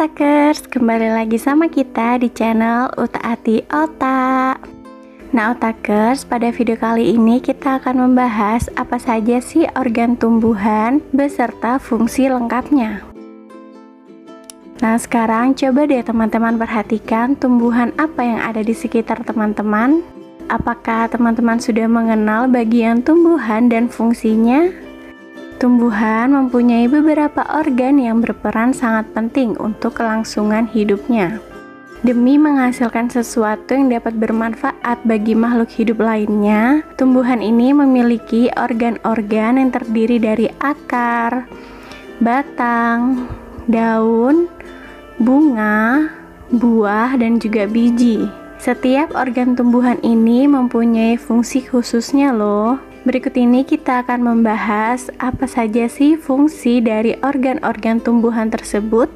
Otakers, kembali lagi sama kita di channel Utaati Otak. Nah Otakers, pada video kali ini kita akan membahas apa saja sih organ tumbuhan beserta fungsi lengkapnya. Nah sekarang coba deh teman-teman perhatikan tumbuhan apa yang ada di sekitar teman-teman. Apakah teman-teman sudah mengenal bagian tumbuhan dan fungsinya? Tumbuhan mempunyai beberapa organ yang berperan sangat penting untuk kelangsungan hidupnya. Demi menghasilkan sesuatu yang dapat bermanfaat bagi makhluk hidup lainnya, tumbuhan ini memiliki organ-organ yang terdiri dari akar, batang, daun, bunga, buah, dan juga biji. Setiap organ tumbuhan ini mempunyai fungsi khususnya loh. Berikut ini kita akan membahas apa saja sih fungsi dari organ-organ tumbuhan tersebut.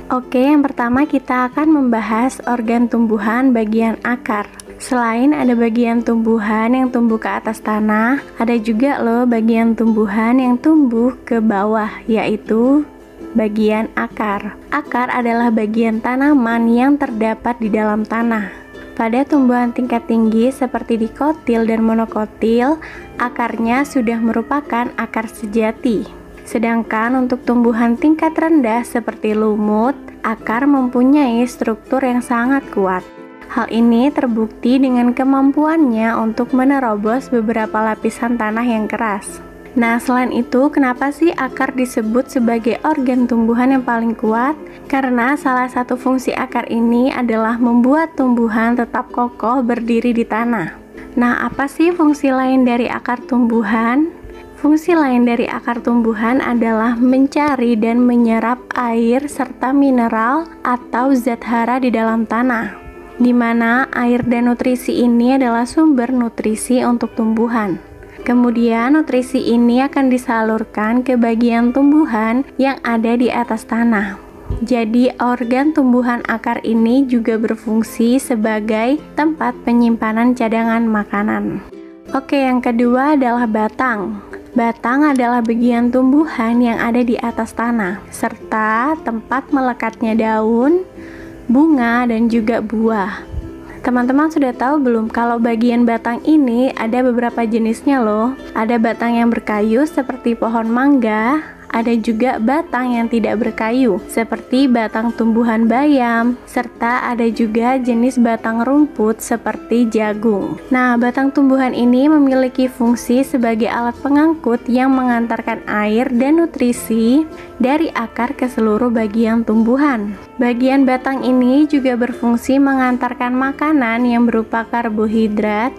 Oke, yang pertama kita akan membahas organ tumbuhan bagian akar. Selain ada bagian tumbuhan yang tumbuh ke atas tanah, ada juga loh bagian tumbuhan yang tumbuh ke bawah, yaitu bagian akar. Akar adalah bagian tanaman yang terdapat di dalam tanah. Pada tumbuhan tingkat tinggi seperti dikotil dan monokotil, akarnya sudah merupakan akar sejati. Sedangkan untuk tumbuhan tingkat rendah seperti lumut, akar mempunyai struktur yang sangat kuat. Hal ini terbukti dengan kemampuannya untuk menerobos beberapa lapisan tanah yang keras. Nah, selain itu, kenapa sih akar disebut sebagai organ tumbuhan yang paling kuat? Karena salah satu fungsi akar ini adalah membuat tumbuhan tetap kokoh berdiri di tanah. Nah, apa sih fungsi lain dari akar tumbuhan? Fungsi lain dari akar tumbuhan adalah mencari dan menyerap air serta mineral atau zat hara di dalam tanah, di mana air dan nutrisi ini adalah sumber nutrisi untuk tumbuhan. Kemudian nutrisi ini akan disalurkan ke bagian tumbuhan yang ada di atas tanah. Jadi organ tumbuhan akar ini juga berfungsi sebagai tempat penyimpanan cadangan makanan. Oke, yang kedua adalah batang. Batang adalah bagian tumbuhan yang ada di atas tanah, serta tempat melekatnya daun, bunga, dan juga buah. Teman-teman sudah tahu belum kalau bagian batang ini ada beberapa jenisnya loh. Ada batang yang berkayu seperti pohon mangga, ada juga batang yang tidak berkayu seperti batang tumbuhan bayam, serta ada juga jenis batang rumput seperti jagung. Nah, batang tumbuhan ini memiliki fungsi sebagai alat pengangkut yang mengantarkan air dan nutrisi dari akar ke seluruh bagian tumbuhan. Bagian batang ini juga berfungsi mengantarkan makanan yang berupa karbohidrat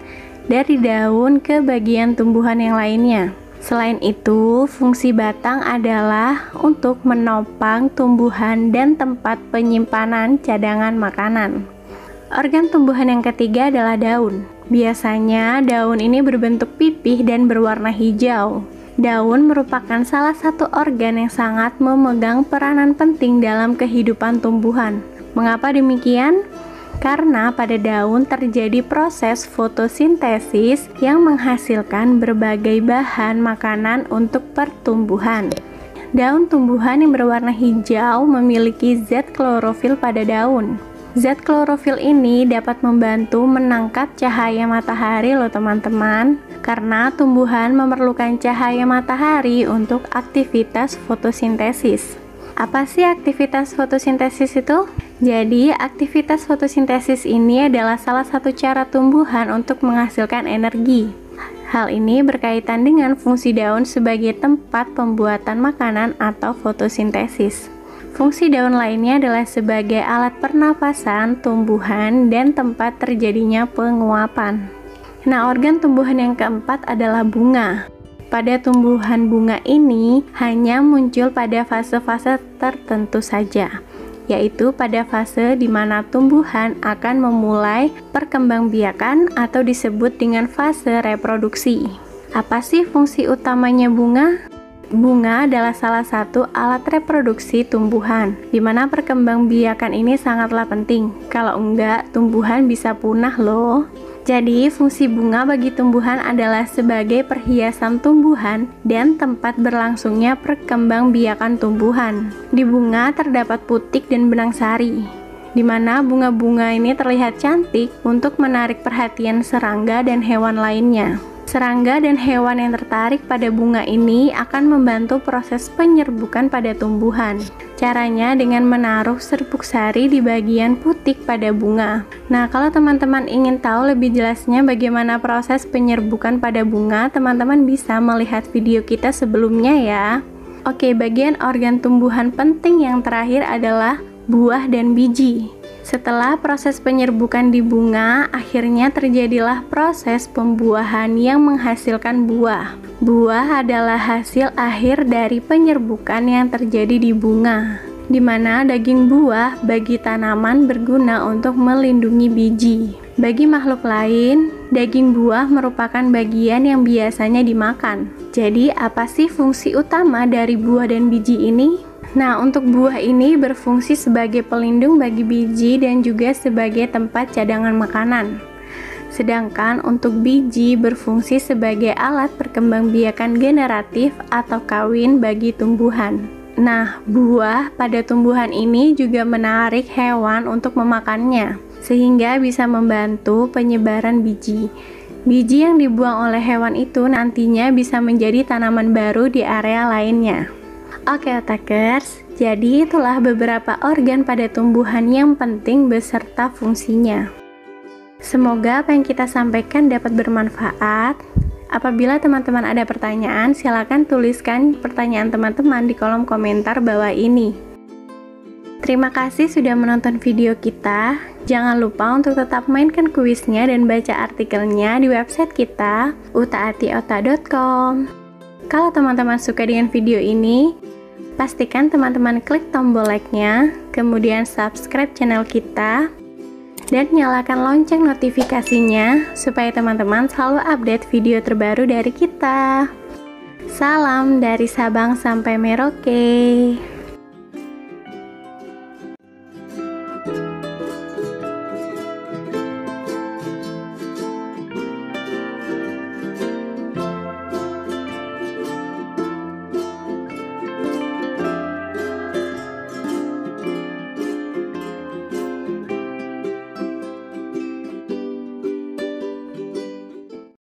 dari daun ke bagian tumbuhan yang lainnya. Selain itu, fungsi batang adalah untuk menopang tumbuhan dan tempat penyimpanan cadangan makanan. Organ tumbuhan yang ketiga adalah daun. Biasanya daun ini berbentuk pipih dan berwarna hijau. Daun merupakan salah satu organ yang sangat memegang peranan penting dalam kehidupan tumbuhan. Mengapa demikian? Karena pada daun terjadi proses fotosintesis yang menghasilkan berbagai bahan makanan untuk pertumbuhan. Daun tumbuhan yang berwarna hijau memiliki zat klorofil pada daun. Zat klorofil ini dapat membantu menangkap cahaya matahari loh teman-teman, karena tumbuhan memerlukan cahaya matahari untuk aktivitas fotosintesis. Apa sih aktivitas fotosintesis itu? Jadi, aktivitas fotosintesis ini adalah salah satu cara tumbuhan untuk menghasilkan energi. Hal ini berkaitan dengan fungsi daun sebagai tempat pembuatan makanan atau fotosintesis. Fungsi daun lainnya adalah sebagai alat pernapasan tumbuhan dan tempat terjadinya penguapan. Nah, organ tumbuhan yang keempat adalah bunga. Pada tumbuhan bunga ini hanya muncul pada fase-fase tertentu saja, yaitu pada fase di mana tumbuhan akan memulai perkembangbiakan atau disebut dengan fase reproduksi. Apa sih fungsi utamanya bunga? Bunga adalah salah satu alat reproduksi tumbuhan, di mana perkembangbiakan ini sangatlah penting. Kalau enggak, tumbuhan bisa punah loh. Jadi, fungsi bunga bagi tumbuhan adalah sebagai perhiasan tumbuhan dan tempat berlangsungnya perkembangbiakan tumbuhan. Di bunga terdapat putik dan benang sari, di mana bunga-bunga ini terlihat cantik untuk menarik perhatian serangga dan hewan lainnya. Serangga dan hewan yang tertarik pada bunga ini akan membantu proses penyerbukan pada tumbuhan. Caranya dengan menaruh serbuk sari di bagian putik pada bunga. Nah, kalau teman-teman ingin tahu lebih jelasnya bagaimana proses penyerbukan pada bunga, teman-teman bisa melihat video kita sebelumnya ya. Oke, bagian organ tumbuhan penting yang terakhir adalah buah dan biji. Setelah proses penyerbukan di bunga, akhirnya terjadilah proses pembuahan yang menghasilkan buah. Buah adalah hasil akhir dari penyerbukan yang terjadi di bunga, di mana daging buah bagi tanaman berguna untuk melindungi biji. Bagi makhluk lain, daging buah merupakan bagian yang biasanya dimakan. Jadi, apa sih fungsi utama dari buah dan biji ini? Nah, untuk buah ini berfungsi sebagai pelindung bagi biji dan juga sebagai tempat cadangan makanan. Sedangkan untuk biji berfungsi sebagai alat perkembangbiakan generatif atau kawin bagi tumbuhan. Nah, buah pada tumbuhan ini juga menarik hewan untuk memakannya, sehingga bisa membantu penyebaran biji. Biji yang dibuang oleh hewan itu nantinya bisa menjadi tanaman baru di area lainnya. Oke otakers, jadi itulah beberapa organ pada tumbuhan yang penting beserta fungsinya. Semoga apa yang kita sampaikan dapat bermanfaat. Apabila teman-teman ada pertanyaan, silakan tuliskan pertanyaan teman-teman di kolom komentar bawah ini. Terima kasih sudah menonton video kita. Jangan lupa untuk tetap mainkan kuisnya dan baca artikelnya di website kita, utaatiota.com. Kalau teman-teman suka dengan video ini, pastikan teman-teman klik tombol like-nya, kemudian subscribe channel kita, dan nyalakan lonceng notifikasinya supaya teman-teman selalu update video terbaru dari kita. Salam dari Sabang sampai Merauke.